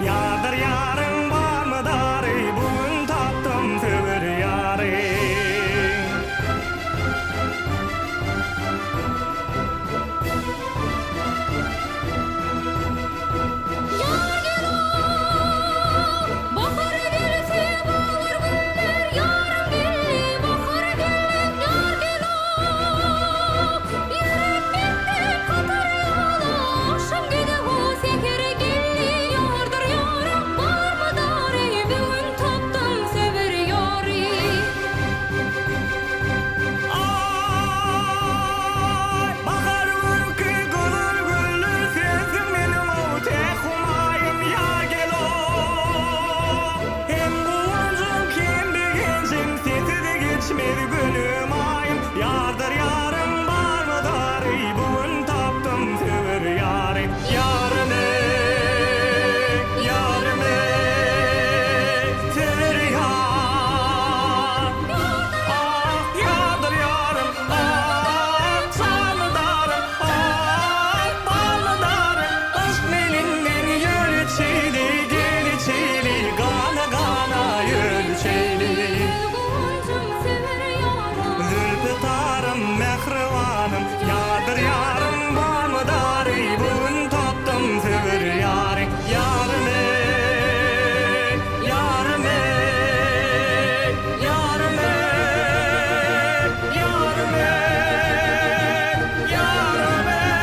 Yardır yarın var mı dari, bugün taptım sever yari. Yardır yarım var mı dari, bugün taptım sever yari. Yarım ey, yarım ey, yarım ey, yarım ey, yarım ey.